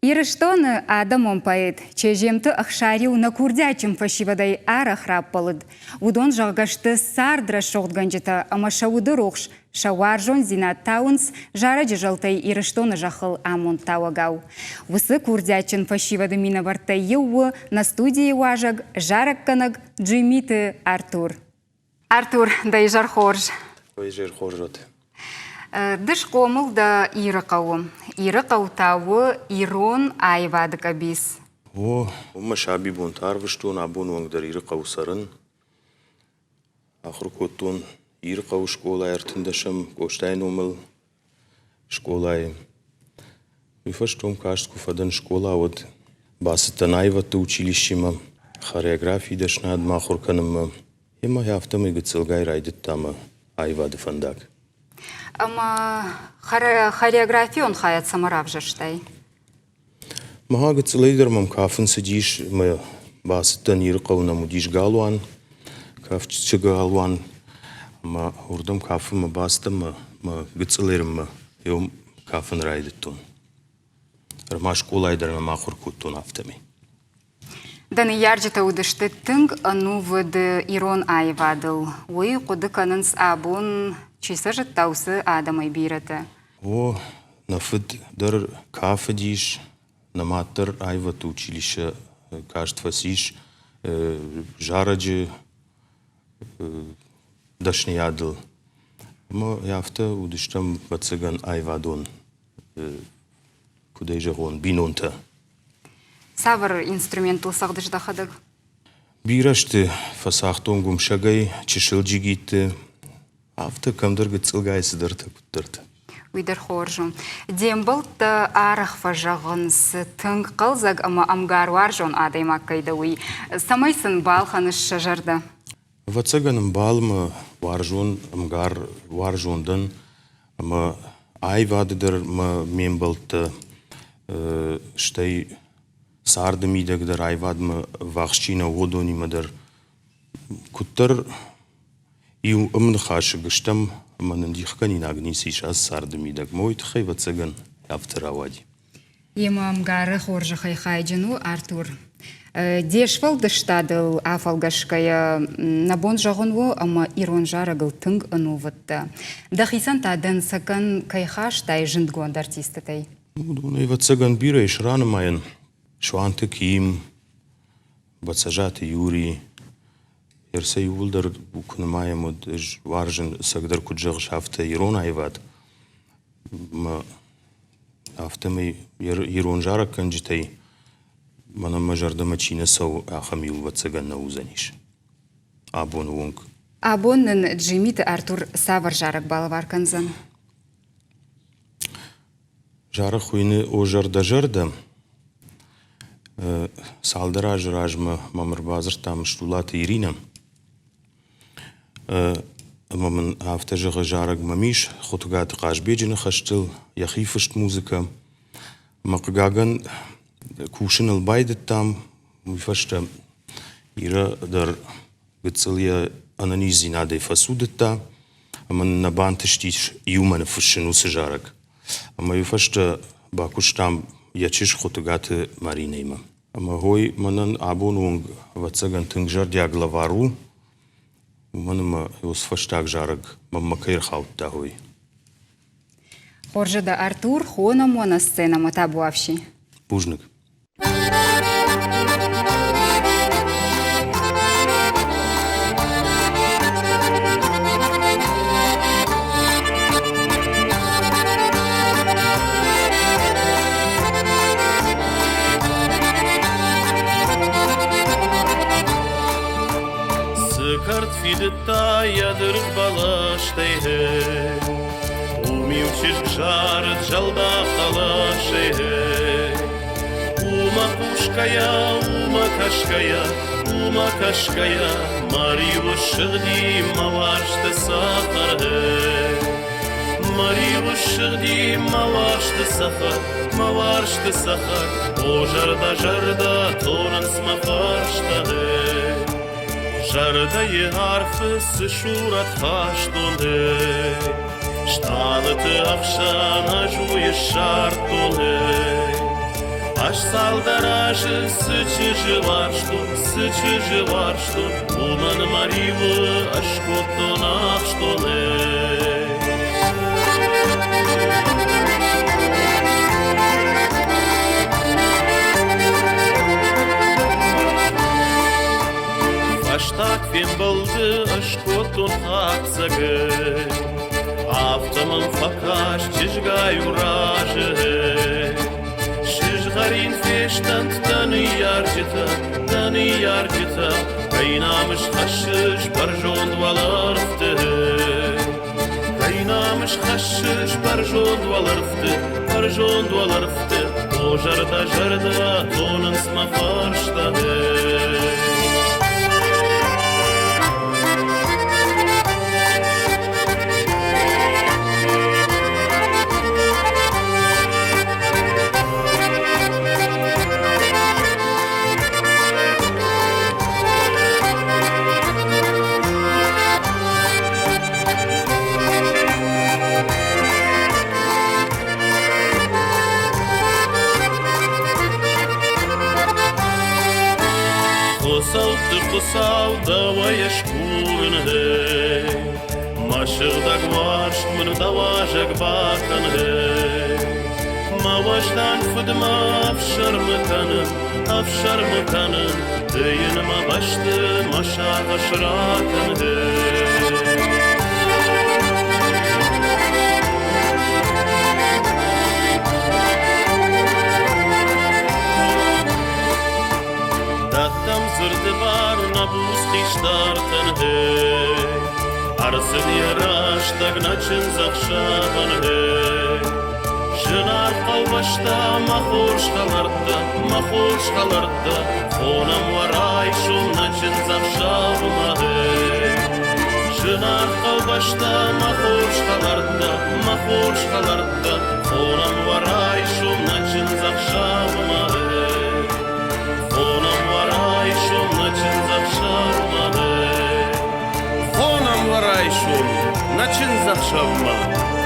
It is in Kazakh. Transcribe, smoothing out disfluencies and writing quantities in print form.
Ирыштоны адамон поэт, чежемті ақшарил на курдячым фашивадай ара храппалыд. Удон жағгашты сардра шоғдганжыта, ама шауды роқш, шауаржон зинат таунс, жара жыжалтай ирыштоны жақыл амон тауагау. Высы курдячын фашивады мина вартай еуы на студии важаг жарак канаг Джимиты Артур. Артур, да и жар хорж. Ой, жар хоржот. Дыш комыл да ирықауы. Ирықаутауы ирон айвады кабис. Ома шаби бон тарвыштон абон оңдар ирықау сарын. Ақыр көттон ирықау школа әртіндашым көштайын омыл школай. Вифаштом кашт куфадан школа от басыттан айватты училищема. Хореографии дашнад махурканым. Ема яфтамы гыцылгай райдыттамы айвады фандак. Ама хореография он хаят самарав жаштай. Мага гыцылайдар мам кафын сидиш, ма басыттан ирықауна мудиш галуан, кафчы галуан, ма урдам кафын ма бастым ма гыцылайрым ма ем кафын райдыттон. Рма школайдар ма махур куттон автами. Даны ярджета удышты тынг ану вады ирон айвадыл. Ой, куды канынс абон чиса жыттаусы адамай бираты. Нафыд дар кафы диш, наматтар айват училище кашт фасиш, жараджы дашни ядыл. Ма яфта удыштам бацыган айвадон, кудай жагон бинонта. Савар инструментл сағдыш дахадыг? Бирашты фасахтон гумшагай, чешылжи гитті. Афта камдар гыцылгай сыдырты күттірді. Уйдар хоржым. Дембылт арах фажағынс тынг қылзаг ама амгар варжон адаймак кайды уй. Самайсын балханыш шажарды? Вацаганым балмы варжон, амгар варжондан, ама айвадыдыр ма менбылты штай сарды мидагдыр айвадмы вахшчина водонимадыр. Күттір и умн хашы гыштам манын дихкани нагнисиш аз сарды мидаг. Мойт хай вацаган яфтыравади. Ема амгары хоржы хайхайджину Артур. Дешвал дыштадыл афалгашкая набон жағынву, ама ирон жарагыл тынг ануватты. Дахисан тадан сакан кайхаш тай жындгонд артистытай. Дунай вацаган бира ишраны майын. Шуанты киим, бацажаты юри. Ерсей улдар букнымайым од варжын сагдар куджаг шафта ирон айвад. Ма автамы ирон жарак канжитай. Мана мажардама чина сау ахамил вацаган на узаниш. Абон вонг. Абоннын Джимиты Артур савар жарак балавар канзан. Жарак хуйны о жарда. Салдара жражмы мамыр базыр там штулаты Ирина. Мамын автажығы жараг мамиш, хотугаты қашбеджіні қаштыл, яхифышт музыка. Мақығаган кушын албайдыт там, муйфашта ира дар гыцылия ананизи надай фасудыта, аман набантыштиш юманы фышын усы жараг. Ама юфашта бакуш там ячиш хотугаты маринейма. Ама хой манан абон вонг вацаган тынгжар дяглавару, манама юсфаштаг жараг маммакайр хаутта хой. Хоржада Артур хона мона сцена матабуавши. Пужник. Фидта ядырық балаштай Уми учишк жарыт жалда қалашай Ума кашкая Марилу шыгди мавашты сахар Марилу шыгди мавашты сахар О жарда торын смафашта Жардайы арфы сышурат хаштоны Штаны ты ақшана жуы шартоны Аж салдаражы сычыжы var что, Уман маривы аж коттонах что не. Аштак фен болды аж коттон хаксагы, Автомын факаш чижгай уражы. Шижгарин фештант таны яржыта, Кайнамыш хашыш баржон валарфты. Кайнамыш хашыш баржон валарфты. О жарда, тонын сма фарштады. Кусау, давай шкурын хэй, Машырдаг вашт мыр даважак бакан хэй. Маваждан фыдма афшармы канын, Тыйыныма башты машаға шыракан хэй. Zırdı var nabuz kiştartın hey, Arsın yaraştak naçın zakşaban hey. Jınar kalbaşta mahur şkalardı, Onam var ay şum naçın zakşavma hey. Jınar kalbaşta mahur şkalardı, Onam var ay şum naçın zakşavma hey. Фонам варайшум, начин захшавма.